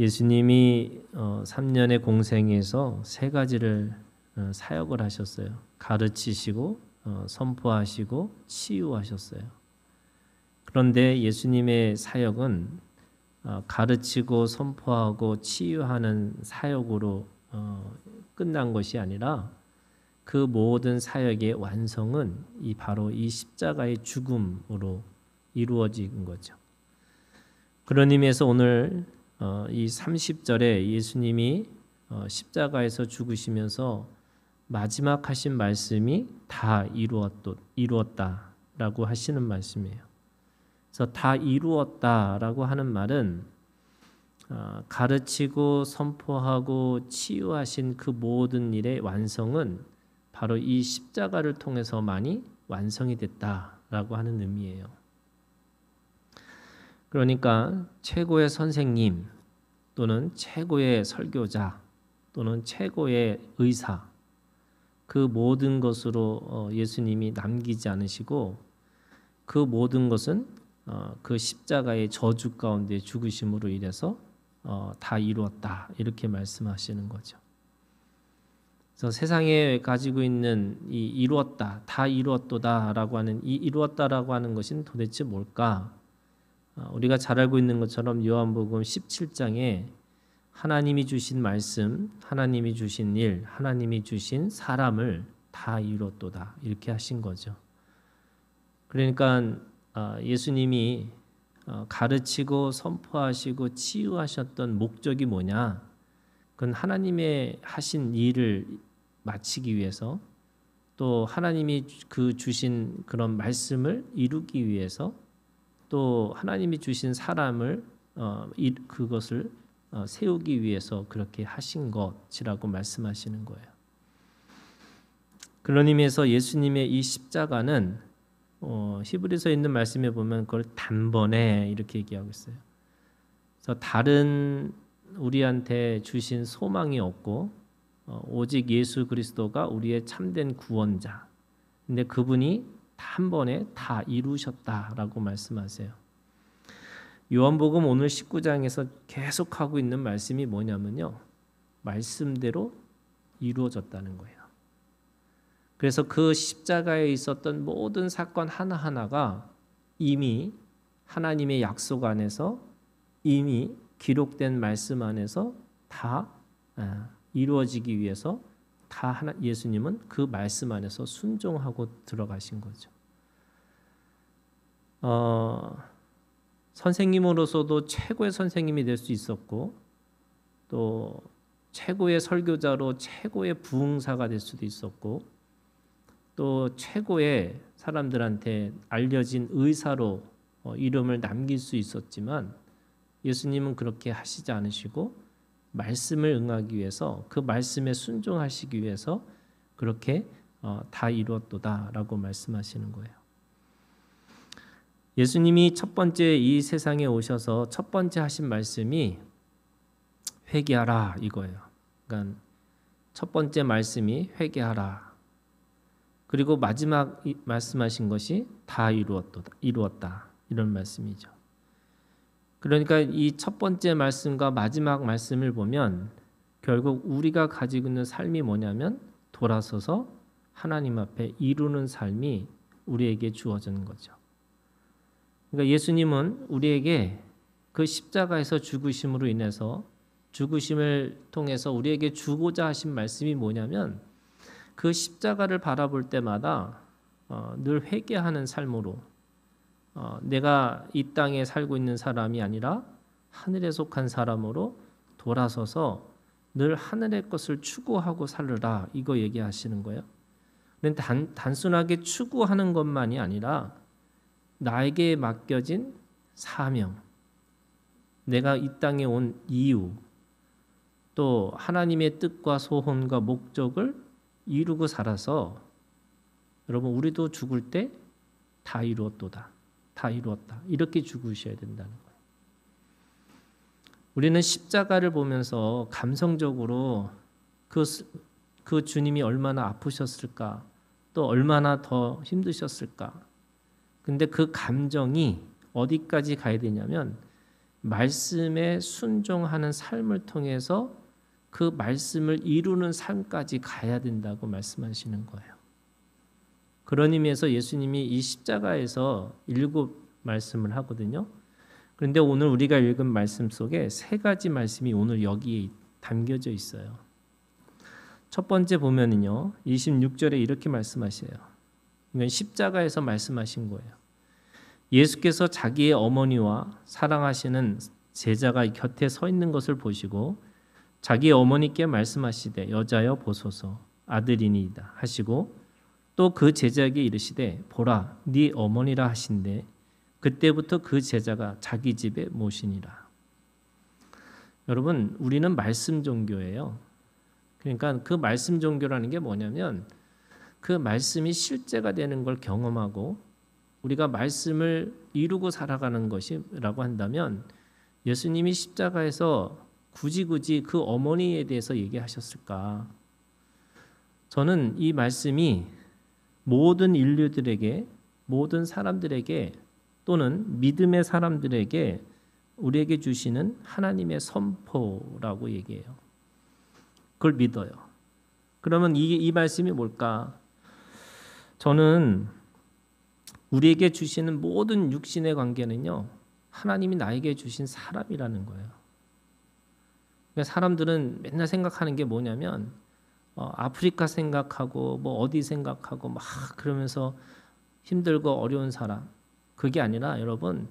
예수님이 3년의 공생에서 세 가지를 사역을 하셨어요. 가르치시고 선포하시고 치유하셨어요. 그런데 예수님의 사역은 가르치고 선포하고 치유하는 사역으로 끝난 것이 아니라 그 모든 사역의 완성은 바로 이 십자가의 죽음으로 이루어진 거죠. 그런 의미에서 오늘 이 30절에 예수님이 십자가에서 죽으시면서 마지막 하신 말씀이 다 이루었다라고 하시는 말씀이에요. 그래서 다 이루었다라고 하는 말은 가르치고 선포하고 치유하신 그 모든 일의 완성은 바로 이 십자가를 통해서만이 완성이 됐다라고 하는 의미예요. 그러니까 최고의 선생님 또는 최고의 설교자 또는 최고의 의사 그 모든 것으로 예수님이 남기지 않으시고 그 모든 것은 그 십자가의 저주 가운데 죽으심으로 인해서 다 이루었다 이렇게 말씀하시는 거죠. 그래서 세상에 가지고 있는 이 이루었다, 다 이루었도다라고 하는 이 이루었다라고 하는 것은 도대체 뭘까? 우리가 잘 알고 있는 것처럼 요한복음 17장에 하나님이 주신 말씀, 하나님이 주신 일, 하나님이 주신 사람을 다 이루었도다 이렇게 하신 거죠. 그러니까 예수님이 가르치고 선포하시고 치유하셨던 목적이 뭐냐? 그건 하나님의 하신 일을 마치기 위해서 또 하나님이 그 주신 그런 말씀을 이루기 위해서 또 하나님이 주신 사람을 그것을 세우기 위해서 그렇게 하신 것이라고 말씀하시는 거예요. 그런 의미에서 예수님의 이 십자가는 히브리서에 있는 말씀에 보면 그걸 단번에 이렇게 얘기하고 있어요. 그래서 다른 우리한테 주신 소망이 없고 오직 예수 그리스도가 우리의 참된 구원자. 근데 그분이 한 번에 다 이루셨다라고 말씀하세요. 요한복음 오늘 19장에서 계속하고 있는 말씀이 뭐냐면요. 말씀대로 이루어졌다는 거예요. 그래서 그 십자가에 있었던 모든 사건 하나하나가 이미 하나님의 약속 안에서 이미 기록된 말씀 안에서 다 이루어지기 위해서 예수님은 그 말씀 안에서 순종하고 들어가신 거죠. 선생님으로서도 최고의 선생님이 될 수 있었고 또 최고의 설교자로 최고의 부흥사가 될 수도 있었고 또 최고의 사람들한테 알려진 의사로 이름을 남길 수 있었지만 예수님은 그렇게 하시지 않으시고 말씀을 응하기 위해서 그 말씀에 순종하시기 위해서 그렇게 다 이루었도다라고 말씀하시는 거예요. 예수님이 첫 번째 이 세상에 오셔서 첫 번째 하신 말씀이 회개하라 이거예요. 그러니까 첫 번째 말씀이 회개하라. 그리고 마지막 말씀하신 것이 다 이루었다 이런 말씀이죠. 그러니까 이 첫 번째 말씀과 마지막 말씀을 보면 결국 우리가 가지고 있는 삶이 뭐냐면 돌아서서 하나님 앞에 이루는 삶이 우리에게 주어지는 거죠. 그러니까 예수님은 우리에게 그 십자가에서 죽으심으로 인해서 죽으심을 통해서 우리에게 주고자 하신 말씀이 뭐냐면 그 십자가를 바라볼 때마다 늘 회개하는 삶으로 내가 이 땅에 살고 있는 사람이 아니라 하늘에 속한 사람으로 돌아서서 늘 하늘의 것을 추구하고 살으라 이거 얘기하시는 거예요. 그런데 단순하게 추구하는 것만이 아니라 나에게 맡겨진 사명, 내가 이 땅에 온 이유, 또 하나님의 뜻과 소원과 목적을 이루고 살아서 여러분 우리도 죽을 때 다 이루었도다. 다 이루었다. 이렇게 죽으셔야 된다는 거예요. 우리는 십자가를 보면서 감성적으로 그 주님이 얼마나 아프셨을까, 또 얼마나 더 힘드셨을까. 근데 그 감정이 어디까지 가야 되냐면 말씀에 순종하는 삶을 통해서 그 말씀을 이루는 삶까지 가야 된다고 말씀하시는 거예요. 그런 의미에서 예수님이 이 십자가에서 7 말씀을 하거든요. 그런데 오늘 우리가 읽은 말씀 속에 3가지 말씀이 오늘 여기에 담겨져 있어요. 첫 번째 보면은요, 26절에 이렇게 말씀하셔요. 이건 십자가에서 말씀하신 거예요. 예수께서 자기의 어머니와 사랑하시는 제자가 곁에 서 있는 것을 보시고 자기 어머니께 말씀하시되 여자여 보소서 아들이니이다 하시고 또 그 제자에게 이르시되 보라 네 어머니라 하신대 그때부터 그 제자가 자기 집에 모시니라. 여러분, 우리는 말씀 종교예요. 그러니까 그 말씀 종교라는 게 뭐냐면 그 말씀이 실제가 되는 걸 경험하고 우리가 말씀을 이루고 살아가는 것이라고 한다면 예수님이 십자가에서 굳이 그 어머니에 대해서 얘기하셨을까? 저는 이 말씀이 모든 인류들에게, 모든 사람들에게 또는 믿음의 사람들에게 우리에게 주시는 하나님의 선포라고 얘기해요. 그걸 믿어요. 그러면 이 말씀이 뭘까? 저는 우리에게 주시는 모든 육신의 관계는요, 하나님이 나에게 주신 사람이라는 거예요. 그러니까 사람들은 맨날 생각하는 게 뭐냐면 아프리카 생각하고 뭐 어디 생각하고 막 그러면서 힘들고 어려운 사람. 그게 아니라 여러분,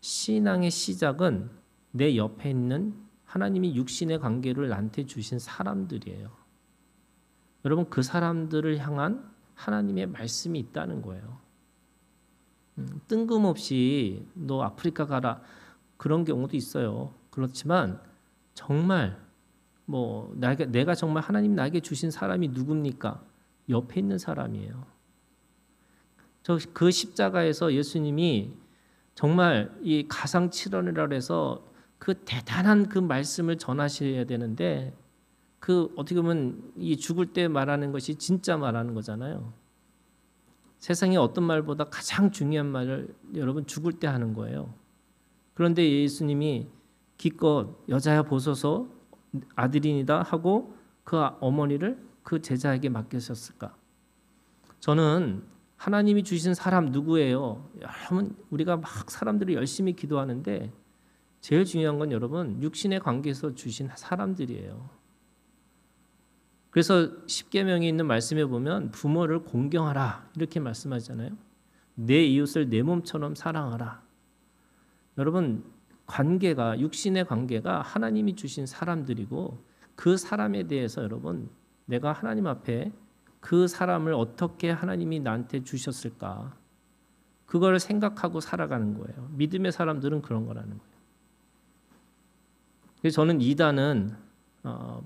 신앙의 시작은 내 옆에 있는 하나님이 육신의 관계를 나한테 주신 사람들이에요. 여러분, 그 사람들을 향한 하나님의 말씀이 있다는 거예요. 뜬금없이 너 아프리카 가라 그런 경우도 있어요. 그렇지만 정말 뭐 내가 정말 하나님 나에게 주신 사람이 누굽니까? 옆에 있는 사람이에요. 그 십자가에서 예수님이 정말 이 가상칠언이라 해서 그 대단한 그 말씀을 전하셔야 되는데 그 어떻게 보면 이 죽을 때 말하는 것이 진짜 말하는 거잖아요. 세상에 어떤 말보다 가장 중요한 말을 여러분 죽을 때 하는 거예요. 그런데 예수님이 기껏 여자야 보소서 아들이니다 하고 그 어머니를 그 제자에게 맡기셨을까? 저는 하나님이 주신 사람 누구예요? 여러분, 우리가 막 사람들이 열심히 기도하는데 제일 중요한 건 여러분 육신의 관계에서 주신 사람들이에요. 그래서 십계명에 있는 말씀에 보면 부모를 공경하라 이렇게 말씀하잖아요. 내 이웃을 내 몸처럼 사랑하라. 여러분, 관계가 육신의 관계가 하나님이 주신 사람들이고 그 사람에 대해서 여러분 내가 하나님 앞에 그 사람을 어떻게 하나님이 나한테 주셨을까? 그걸 생각하고 살아가는 거예요. 믿음의 사람들은 그런 거라는 거예요. 그래서 저는 이단은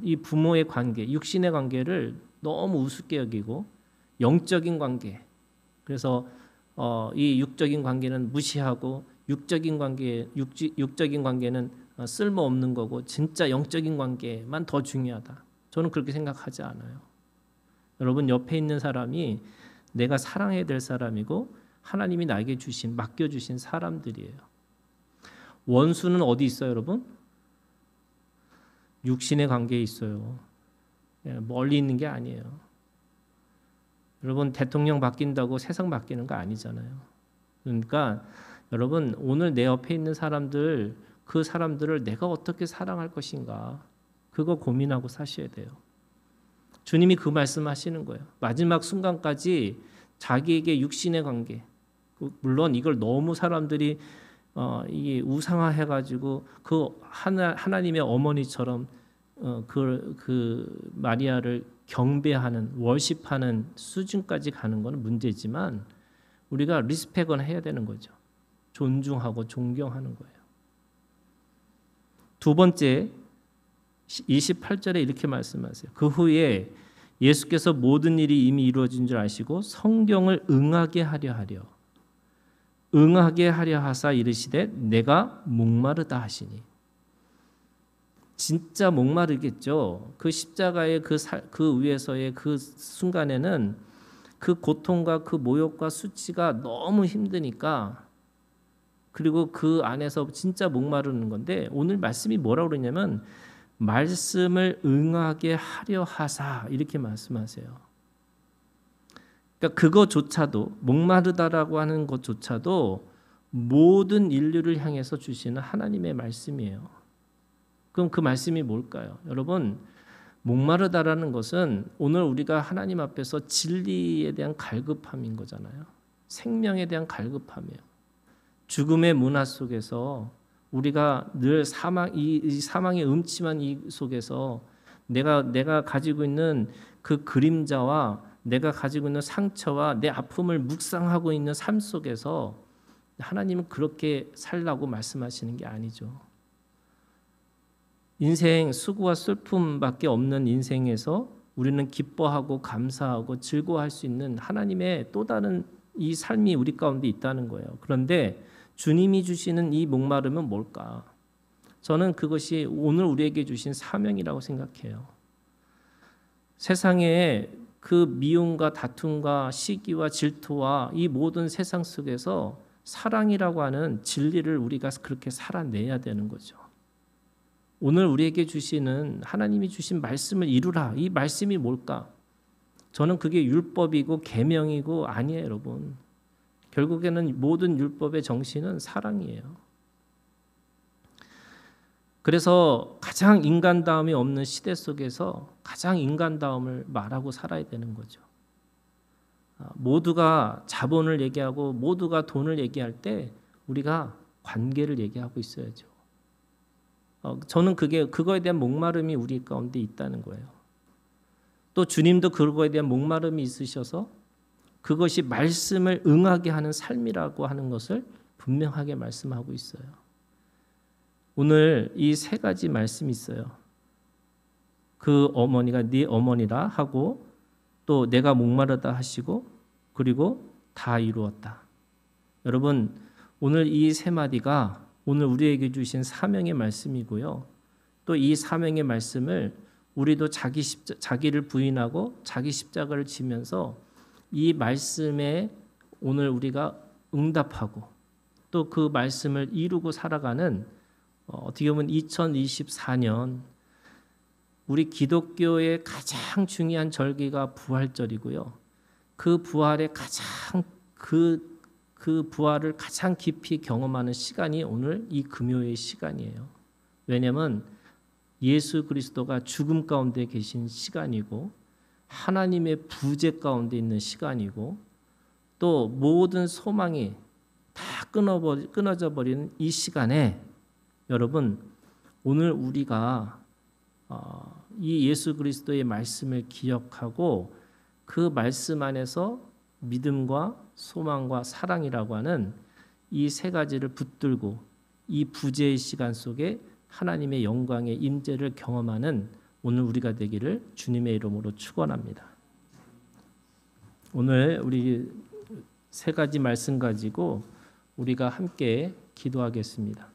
이 부모의 관계, 육신의 관계를 너무 우습게 여기고 영적인 관계, 그래서 이 육적인 관계는 무시하고 육적인 관계는 쓸모없는 거고 진짜 영적인 관계만 더 중요하다. 저는 그렇게 생각하지 않아요. 여러분, 옆에 있는 사람이 내가 사랑해야 될 사람이고 하나님이 나에게 맡겨주신 사람들이에요. 원수는 어디 있어요, 여러분? 육신의 관계에 있어요. 멀리 있는 게 아니에요. 여러분, 대통령 바뀐다고 세상 바뀌는 거 아니잖아요. 그러니까 여러분, 오늘 내 옆에 있는 사람들, 그 사람들을 내가 어떻게 사랑할 것인가, 그거 고민하고 사셔야 돼요. 주님이 그 말씀하시는 거예요. 마지막 순간까지 자기에게 육신의 관계, 물론 이걸 너무 사람들이 이게 우상화해가지고 그 하나님의 어머니처럼 그 마리아를 경배하는 월십하는 수준까지 가는 건 문제지만 우리가 리스펙은 해야 되는 거죠. 존중하고 존경하는 거예요. 두 번째 28절에 이렇게 말씀하세요. 그 후에 예수께서 모든 일이 이미 이루어진 줄 아시고 성경을 응하게 하려 하사 이르시되 내가 목마르다 하시니. 진짜 목마르겠죠. 그 십자가의 그 위에서의 그 순간에는 그 고통과 그 모욕과 수치가 너무 힘드니까 그리고 그 안에서 진짜 목마르는 건데 오늘 말씀이 뭐라고 그러냐면 말씀을 응하게 하려 하사 이렇게 말씀하세요. 그러니까 그거조차도 목마르다라고 하는 것조차도 모든 인류를 향해서 주시는 하나님의 말씀이에요. 그럼 그 말씀이 뭘까요? 여러분, 목마르다라는 것은 오늘 우리가 하나님 앞에서 진리에 대한 갈급함인 거잖아요. 생명에 대한 갈급함이에요. 죽음의 문화 속에서 우리가 늘 이 사망의 음침한 이 속에서 내가 가지고 있는 그 그림자와 내가 가지고 있는 상처와 내 아픔을 묵상하고 있는 삶 속에서 하나님은 그렇게 살라고 말씀하시는 게 아니죠. 인생 수고와 슬픔밖에 없는 인생에서 우리는 기뻐하고 감사하고 즐거워할 수 있는 하나님의 또 다른 이 삶이 우리 가운데 있다는 거예요. 그런데 주님이 주시는 이 목마름은 뭘까? 저는 그것이 오늘 우리에게 주신 사명이라고 생각해요. 세상에 그 미움과 다툼과 시기와 질투와 이 모든 세상 속에서 사랑이라고 하는 진리를 우리가 그렇게 살아내야 되는 거죠. 오늘 우리에게 주시는 하나님이 주신 말씀을 이루라. 이 말씀이 뭘까? 저는 그게 율법이고 계명이고 아니에요, 여러분. 결국에는 모든 율법의 정신은 사랑이에요. 그래서 가장 인간다움이 없는 시대 속에서 가장 인간다움을 말하고 살아야 되는 거죠. 모두가 자본을 얘기하고 모두가 돈을 얘기할 때 우리가 관계를 얘기하고 있어야죠. 저는 그거에 대한 목마름이 우리 가운데 있다는 거예요. 또 주님도 그거에 대한 목마름이 있으셔서 그것이 말씀을 응하게 하는 삶이라고 하는 것을 분명하게 말씀하고 있어요. 오늘 이 세 가지 말씀이 있어요. 그 어머니가 네 어머니라 하고 또 내가 목마르다 하시고 그리고 다 이루었다. 여러분 오늘 이 세 마디가 오늘 우리에게 주신 사명의 말씀이고요. 또 이 사명의 말씀을 우리도 자기를 부인하고 자기 십자가를 지면서 이 말씀에 오늘 우리가 응답하고 또 그 말씀을 이루고 살아가는 어떻게 보면 2024년 우리 기독교의 가장 중요한 절기가 부활절이고요. 그 부활의 가장 그 부활을 가장 깊이 경험하는 시간이 오늘 이 금요일 시간이에요. 왜냐하면 예수 그리스도가 죽음 가운데 계신 시간이고 하나님의 부재 가운데 있는 시간이고 또 모든 소망이 다 끊어져 버리는 이 시간에 여러분 오늘 우리가 이 예수 그리스도의 말씀을 기억하고 그 말씀 안에서 믿음과 소망과 사랑이라고 하는 이 세 가지를 붙들고 이 부재의 시간 속에 하나님의 영광의 임재를 경험하는 오늘 우리가 되기를 주님의 이름으로 축원합니다. 오늘 우리 세 가지 말씀 가지고 우리가 함께 기도하겠습니다.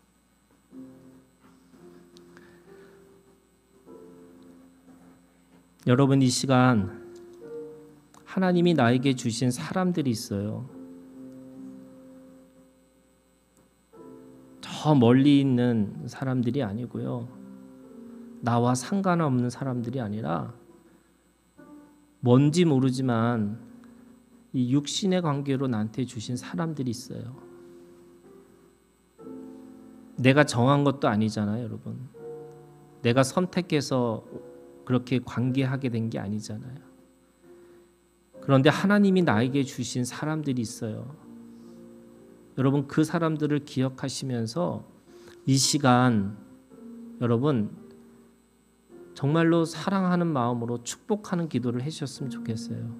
여러분 이 시간 하나님이 나에게 주신 사람들이 있어요. 저 멀리 있는 사람들이 아니고요. 나와 상관없는 사람들이 아니라 뭔지 모르지만 이 육신의 관계로 나한테 주신 사람들이 있어요. 내가 정한 것도 아니잖아요, 여러분. 내가 선택해서 그렇게 관계하게 된 게 아니잖아요. 그런데 하나님이 나에게 주신 사람들이 있어요. 여러분 그 사람들을 기억하시면서 이 시간 여러분 정말로 사랑하는 마음으로 축복하는 기도를 해주셨으면 좋겠어요.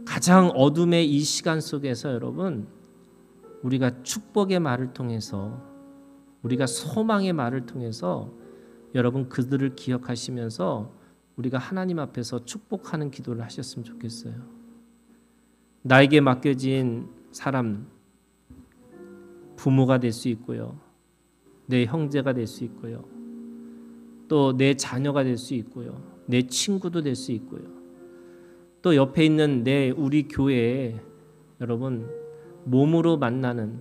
가장 어둠의 이 시간 속에서 여러분 우리가 축복의 말을 통해서 우리가 소망의 말을 통해서 여러분 그들을 기억하시면서 우리가 하나님 앞에서 축복하는 기도를 하셨으면 좋겠어요. 나에게 맡겨진 사람 부모가 될 수 있고요. 내 형제가 될 수 있고요. 또 내 자녀가 될 수 있고요. 내 친구도 될 수 있고요. 또 옆에 있는 우리 교회에 여러분 몸으로 만나는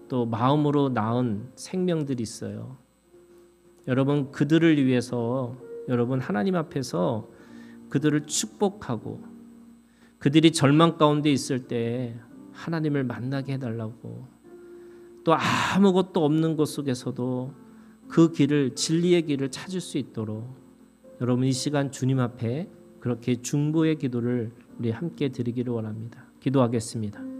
또 마음으로 낳은 생명들이 있어요. 여러분 그들을 위해서 여러분 하나님 앞에서 그들을 축복하고 그들이 절망 가운데 있을 때 하나님을 만나게 해달라고 또 아무것도 없는 곳 속에서도 그 길을 진리의 길을 찾을 수 있도록 여러분 이 시간 주님 앞에 그렇게 중보의 기도를 우리 함께 드리기를 원합니다. 기도하겠습니다.